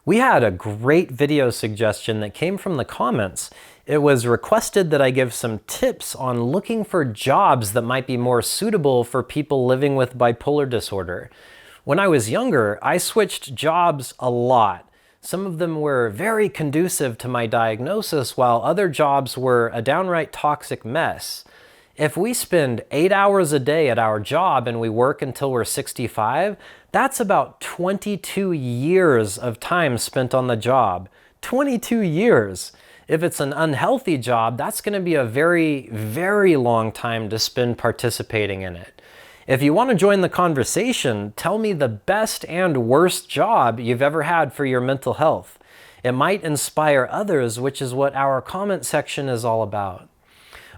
We had a great video suggestion that came from the comments. It was requested that I give some tips on looking for jobs that might be more suitable for people living with bipolar disorder. When I was younger, I switched jobs a lot. Some of them were very conducive to my diagnosis, while other jobs were a downright toxic mess. If we spend 8 hours a day at our job and we work until we're 65, that's about 22 years of time spent on the job. 22 years! If it's an unhealthy job, that's going to be a very, very long time to spend participating in it. If you want to join the conversation, tell me the best and worst job you've ever had for your mental health. It might inspire others, which is what our comment section is all about.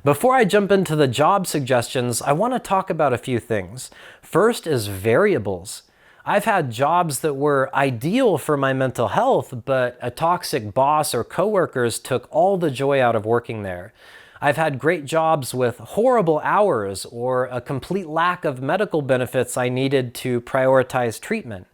Before I jump into the job suggestions, I want to talk about a few things. First is variables. I've had jobs that were ideal for my mental health, but a toxic boss or coworkers took all the joy out of working there. I've had great jobs with horrible hours or a complete lack of medical benefits I needed to prioritize treatment.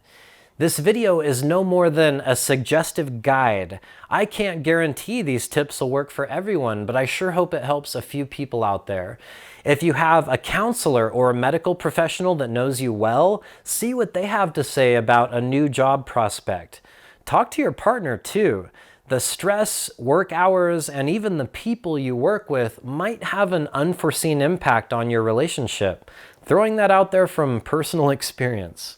This video is no more than a suggestive guide. I can't guarantee these tips will work for everyone, but I sure hope it helps a few people out there. If you have a counselor or a medical professional that knows you well, see what they have to say about a new job prospect. Talk to your partner too. The stress, work hours, and even the people you work with might have an unforeseen impact on your relationship. Throwing that out there from personal experience.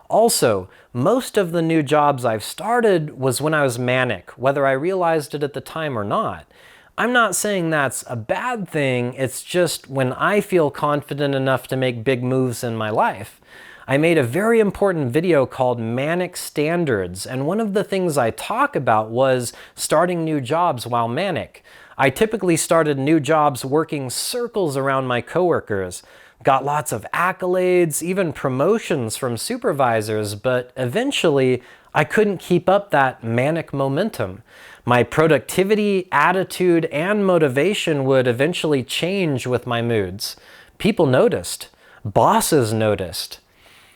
Also, most of the new jobs I've started was when I was manic, whether I realized it at the time or not. I'm not saying that's a bad thing, it's just when I feel confident enough to make big moves in my life. I made a very important video called Manic Standards, and one of the things I talk about was starting new jobs while manic. I typically started new jobs working circles around my coworkers. Got lots of accolades, even promotions from supervisors, but eventually I couldn't keep up that manic momentum. My productivity, attitude, and motivation would eventually change with my moods. People noticed. Bosses noticed.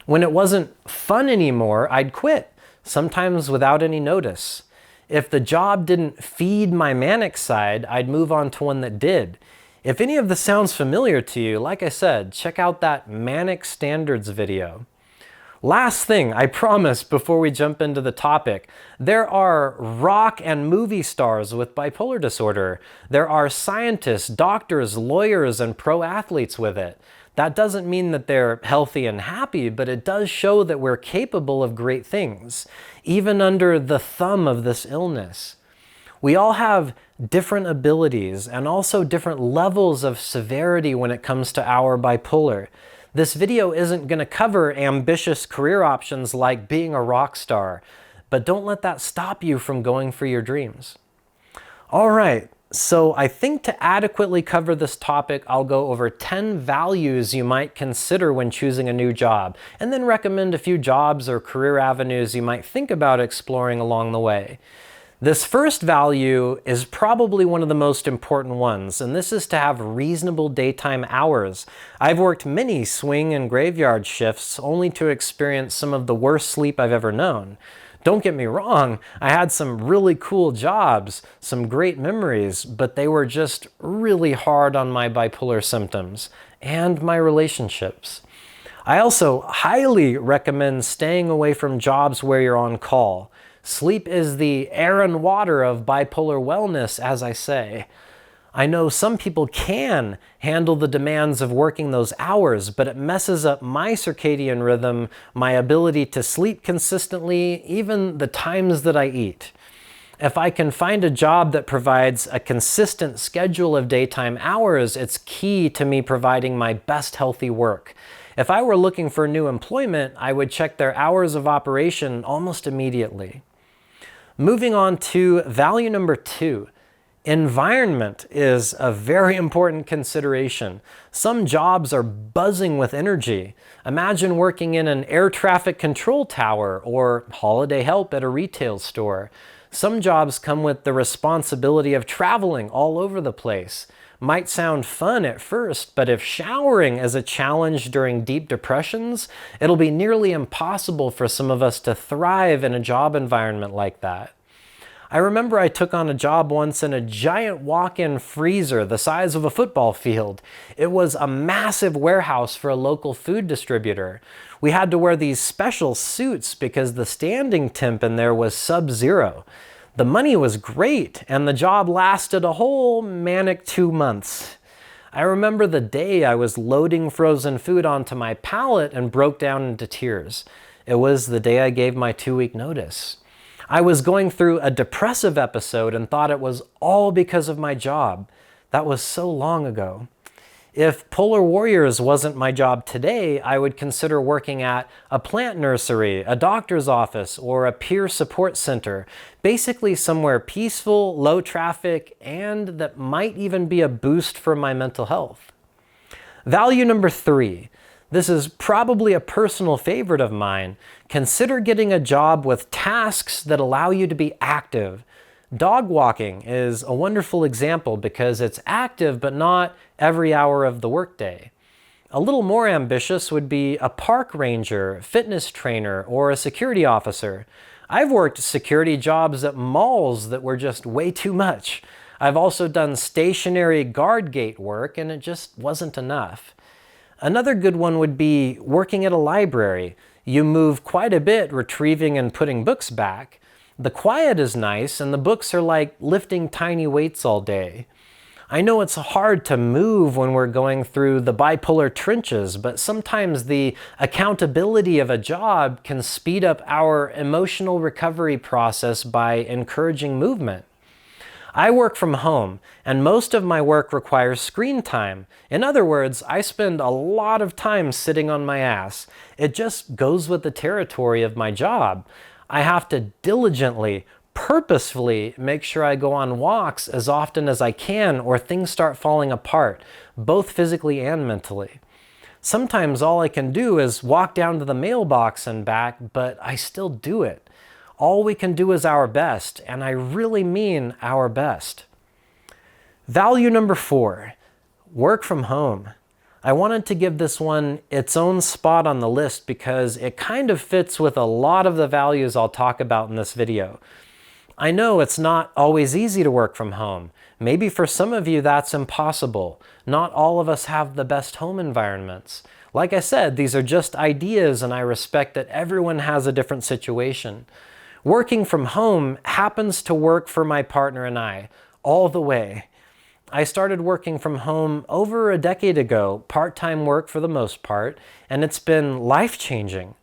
When it wasn't fun anymore, I'd quit, sometimes without any notice. If the job didn't feed my manic side, I'd move on to one that did. If any of this sounds familiar to you, like I said, check out that Manic Standards video. Last thing, I promise, before we jump into the topic, there are rock and movie stars with bipolar disorder. There are scientists, doctors, lawyers, and pro athletes with it. That doesn't mean that they're healthy and happy, but it does show that we're capable of great things, even under the thumb of this illness. We all have different abilities and also different levels of severity when it comes to our bipolar. This video isn't going to cover ambitious career options like being a rock star, but don't let that stop you from going for your dreams. All right, so I think to adequately cover this topic, I'll go over 10 values you might consider when choosing a new job, and then recommend a few jobs or career avenues you might think about exploring along the way. This first value is probably one of the most important ones, and this is to have reasonable daytime hours. I've worked many swing and graveyard shifts only to experience some of the worst sleep I've ever known. Don't get me wrong, I had some really cool jobs, some great memories, but they were just really hard on my bipolar symptoms and my relationships. I also highly recommend staying away from jobs where you're on call. Sleep is the air and water of bipolar wellness, as I say. I know some people can handle the demands of working those hours, but it messes up my circadian rhythm, my ability to sleep consistently, even the times that I eat. If I can find a job that provides a consistent schedule of daytime hours, it's key to me providing my best healthy work. If I were looking for new employment, I would check their hours of operation almost immediately. Moving on to value number 2. Environment is a very important consideration. Some jobs are buzzing with energy. Imagine working in an air traffic control tower or holiday help at a retail store. Some jobs come with the responsibility of traveling all over the place. might sound fun at first, but if showering is a challenge during deep depressions, it'll be nearly impossible for some of us to thrive in a job environment like that. I remember I took on a job once in a giant walk-in freezer the size of a football field. It was a massive warehouse for a local food distributor. We had to wear these special suits because the standing temp in there was sub-zero. The money was great, and the job lasted a whole manic 2 months. I remember the day I was loading frozen food onto my pallet and broke down into tears. It was the day I gave my 2-week notice. I was going through a depressive episode and thought it was all because of my job. That was so long ago. If Polar Warriors wasn't my job today, I would consider working at a plant nursery, a doctor's office, or a peer support center. Basically somewhere peaceful, low traffic, and that might even be a boost for my mental health. Value number 3. This is probably a personal favorite of mine. Consider getting a job with tasks that allow you to be active. Dog walking is a wonderful example because it's active but not every hour of the workday. A little more ambitious would be a park ranger, fitness trainer, or a security officer. I've worked security jobs at malls that were just way too much. I've also done stationary guard gate work and it just wasn't enough. Another good one would be working at a library. You move quite a bit retrieving and putting books back. The quiet is nice and the books are like lifting tiny weights all day. I know it's hard to move when we're going through the bipolar trenches, but sometimes the accountability of a job can speed up our emotional recovery process by encouraging movement. I work from home, and most of my work requires screen time. In other words, I spend a lot of time sitting on my ass. It just goes with the territory of my job. I have to diligently, purposefully make sure I go on walks as often as I can or things start falling apart, both physically and mentally. Sometimes all I can do is walk down to the mailbox and back, but I still do it. All we can do is our best, and I really mean our best. Value number 4, work from home. I wanted to give this one its own spot on the list because it kind of fits with a lot of the values I'll talk about in this video. I know it's not always easy to work from home. Maybe for some of you that's impossible. Not all of us have the best home environments. Like I said, these are just ideas and I respect that everyone has a different situation. Working from home happens to work for my partner and I, all the way. I started working from home over a decade ago, part-time work for the most part, and it's been life-changing.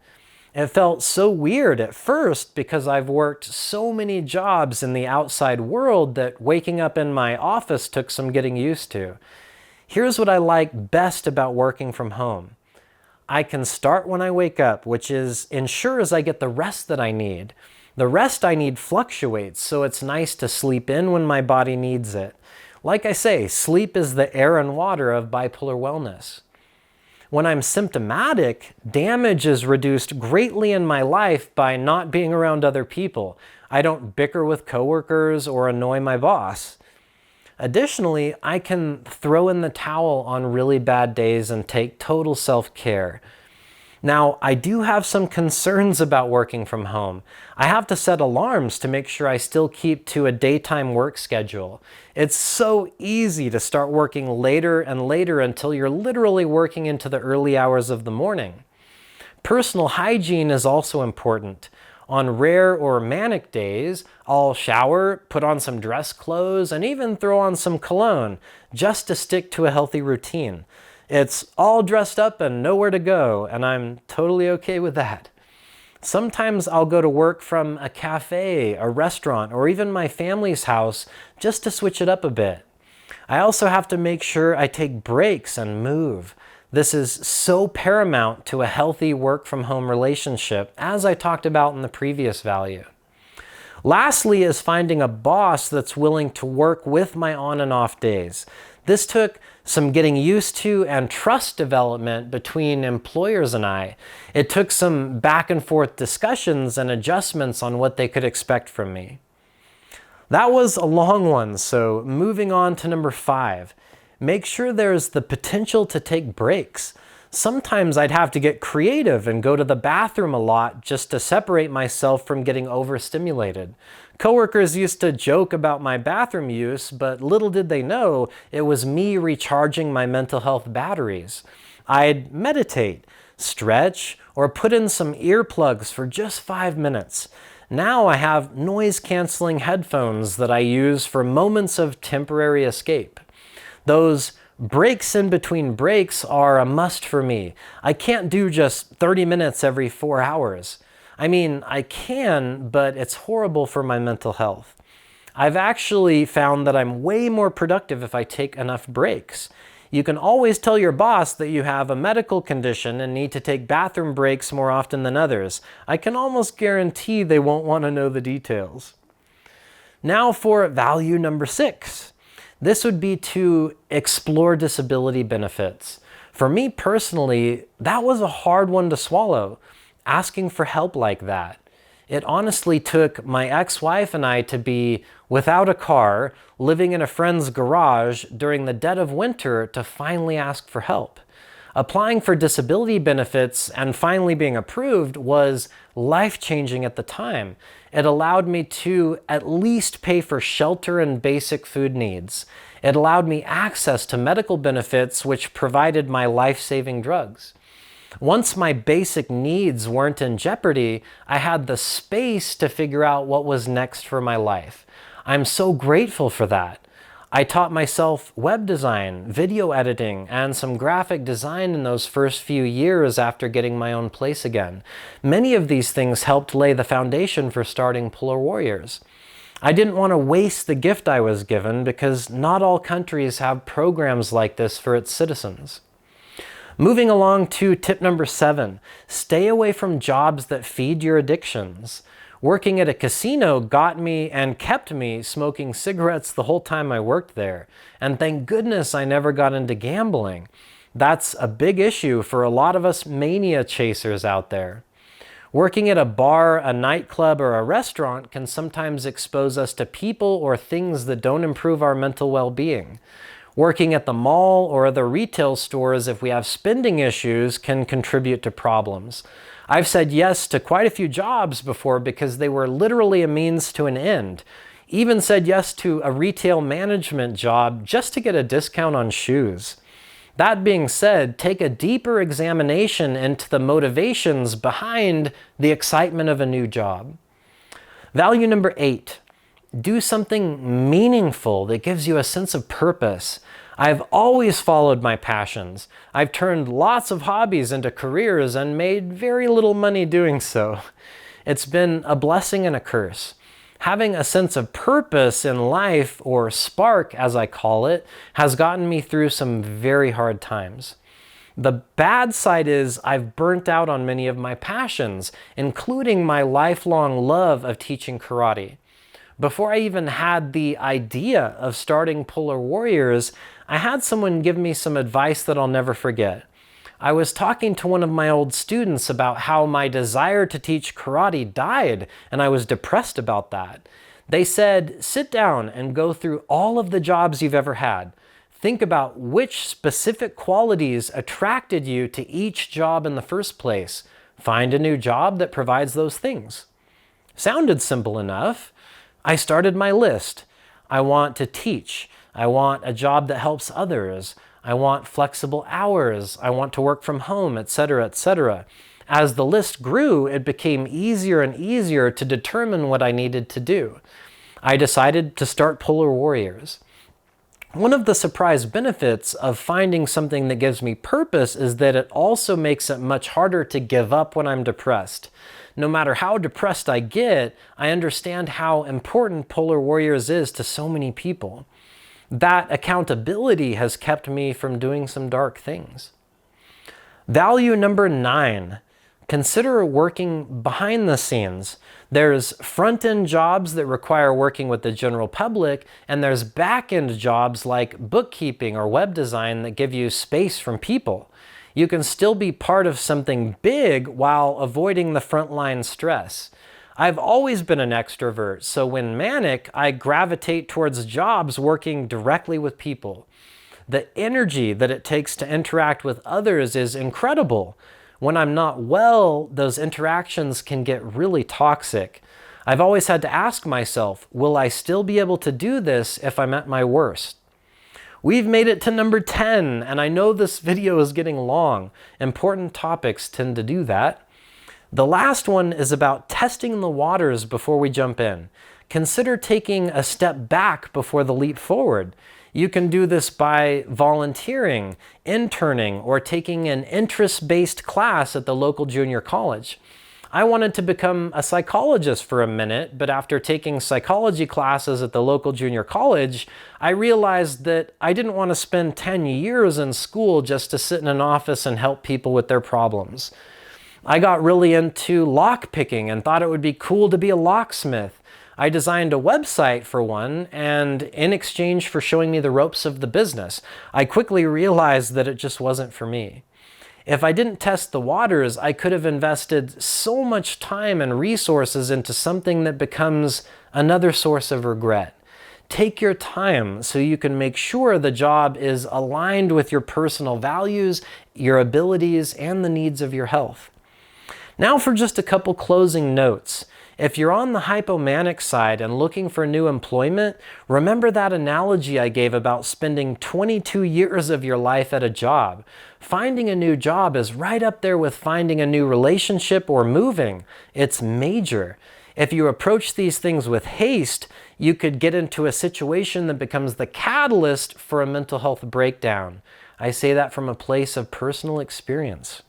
It felt so weird at first because I've worked so many jobs in the outside world that waking up in my office took some getting used to. Here's what I like best about working from home. I can start when I wake up, which ensures I get the rest that I need. The rest I need fluctuates, so it's nice to sleep in when my body needs it. Like I say, sleep is the air and water of bipolar wellness. When I'm symptomatic, damage is reduced greatly in my life by not being around other people. I don't bicker with coworkers or annoy my boss. Additionally, I can throw in the towel on really bad days and take total self-care. Now, I do have some concerns about working from home. I have to set alarms to make sure I still keep to a daytime work schedule. It's so easy to start working later and later until you're literally working into the early hours of the morning. Personal hygiene is also important. On rare or manic days, I'll shower, put on some dress clothes, and even throw on some cologne, just to stick to a healthy routine. It's all dressed up and nowhere to go, and I'm totally okay with that. Sometimes I'll go to work from a cafe, a restaurant, or even my family's house just to switch it up a bit. I also have to make sure I take breaks and move. This is so paramount to a healthy work-from-home relationship, as I talked about in the previous value. Lastly is finding a boss that's willing to work with my on and off days. This took some getting used to and trust development between employers and I. It took some back and forth discussions and adjustments on what they could expect from me. That was a long one, so moving on to number 5. Make sure there's the potential to take breaks. Sometimes I'd have to get creative and go to the bathroom a lot just to separate myself from getting overstimulated. Coworkers used to joke about my bathroom use, but little did they know it was me recharging my mental health batteries. I'd meditate, stretch, or put in some earplugs for just 5 minutes. Now I have noise-canceling headphones that I use for moments of temporary escape. Those breaks in between breaks are a must for me. I can't do just 30 minutes every 4 hours. I mean, I can, but it's horrible for my mental health. I've actually found that I'm way more productive if I take enough breaks. You can always tell your boss that you have a medical condition and need to take bathroom breaks more often than others. I can almost guarantee they won't want to know the details. Now for value number 6. This would be to explore disability benefits. For me personally, that was a hard one to swallow, asking for help like that. It honestly took my ex-wife and I to be without a car, living in a friend's garage during the dead of winter to finally ask for help. Applying for disability benefits and finally being approved was life-changing at the time. It allowed me to at least pay for shelter and basic food needs. It allowed me access to medical benefits which provided my life-saving drugs. Once my basic needs weren't in jeopardy, I had the space to figure out what was next for my life. I'm so grateful for that. I taught myself web design, video editing, and some graphic design in those first few years after getting my own place again. Many of these things helped lay the foundation for starting Polar Warriors. I didn't want to waste the gift I was given because not all countries have programs like this for its citizens. Moving along to tip number 7, stay away from jobs that feed your addictions. Working at a casino got me and kept me smoking cigarettes the whole time I worked there. And thank goodness I never got into gambling. That's a big issue for a lot of us mania chasers out there. Working at a bar, a nightclub, or a restaurant can sometimes expose us to people or things that don't improve our mental well-being. Working at the mall or other retail stores, if we have spending issues, can contribute to problems. I've said yes to quite a few jobs before because they were literally a means to an end. Even said yes to a retail management job just to get a discount on shoes. That being said, take a deeper examination into the motivations behind the excitement of a new job. Value number 8. Do something meaningful that gives you a sense of purpose. I've always followed my passions. I've turned lots of hobbies into careers and made very little money doing so. It's been a blessing and a curse. Having a sense of purpose in life, or spark as I call it, has gotten me through some very hard times. The bad side is I've burnt out on many of my passions, including my lifelong love of teaching karate. Before I even had the idea of starting Polar Warriors, I had someone give me some advice that I'll never forget. I was talking to one of my old students about how my desire to teach karate died, and I was depressed about that. They said, sit down and go through all of the jobs you've ever had. Think about which specific qualities attracted you to each job in the first place. Find a new job that provides those things. Sounded simple enough. I started my list. I want to teach. I want a job that helps others. I want flexible hours. I want to work from home, etc., etc. As the list grew, it became easier and easier to determine what I needed to do. I decided to start Polar Warriors. One of the surprise benefits of finding something that gives me purpose is that it also makes it much harder to give up when I'm depressed. No matter how depressed I get, I understand how important Polar Warriors is to so many people. That accountability has kept me from doing some dark things. Value number 9. Consider working behind the scenes. There's front-end jobs that require working with the general public, and there's back-end jobs like bookkeeping or web design that give you space from people. You can still be part of something big while avoiding the frontline stress. I've always been an extrovert, so when manic, I gravitate towards jobs working directly with people. The energy that it takes to interact with others is incredible. When I'm not well, those interactions can get really toxic. I've always had to ask myself, will I still be able to do this if I'm at my worst? We've made it to number 10, and I know this video is getting long. Important topics tend to do that. The last one is about testing the waters before we jump in. Consider taking a step back before the leap forward. You can do this by volunteering, interning, or taking an interest-based class at the local junior college. I wanted to become a psychologist for a minute, but after taking psychology classes at the local junior college, I realized that I didn't want to spend 10 years in school just to sit in an office and help people with their problems. I got really into lock picking and thought it would be cool to be a locksmith. I designed a website for one, and in exchange for showing me the ropes of the business, I quickly realized that it just wasn't for me. If I didn't test the waters, I could have invested so much time and resources into something that becomes another source of regret. Take your time so you can make sure the job is aligned with your personal values, your abilities, and the needs of your health. Now for just a couple closing notes. If you're on the hypomanic side and looking for new employment, remember that analogy I gave about spending 22 years of your life at a job. Finding a new job is right up there with finding a new relationship or moving. It's major. If you approach these things with haste, you could get into a situation that becomes the catalyst for a mental health breakdown. I say that from a place of personal experience.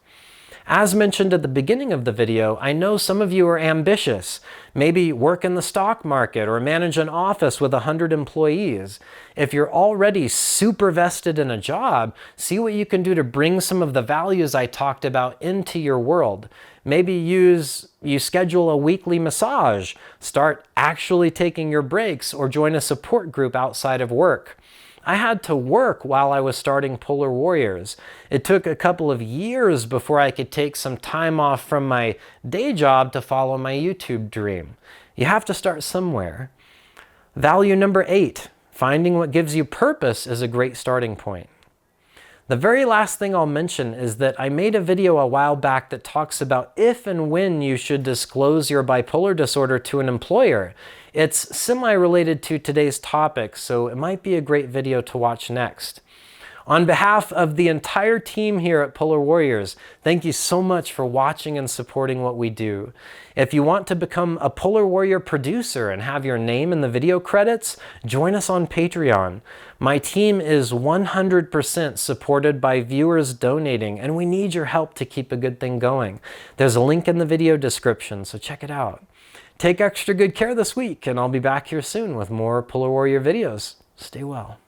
As mentioned at the beginning of the video, I know some of you are ambitious. Maybe work in the stock market or manage an office with 100 employees. If you're already super vested in a job, see what you can do to bring some of the values I talked about into your world. Maybe you schedule a weekly massage, start actually taking your breaks, or join a support group outside of work. I had to work while I was starting Polar Warriors. It took a couple of years before I could take some time off from my day job to follow my YouTube dream. You have to start somewhere. Value number 8, finding what gives you purpose is a great starting point. The very last thing I'll mention is that I made a video a while back that talks about if and when you should disclose your bipolar disorder to an employer. It's semi-related to today's topic, so it might be a great video to watch next. On behalf of the entire team here at Polar Warriors, thank you so much for watching and supporting what we do. If you want to become a Polar Warrior producer and have your name in the video credits, join us on Patreon. My team is 100% supported by viewers donating, and we need your help to keep a good thing going. There's a link in the video description, so check it out. Take extra good care this week, and I'll be back here soon with more Polar Warrior videos. Stay well.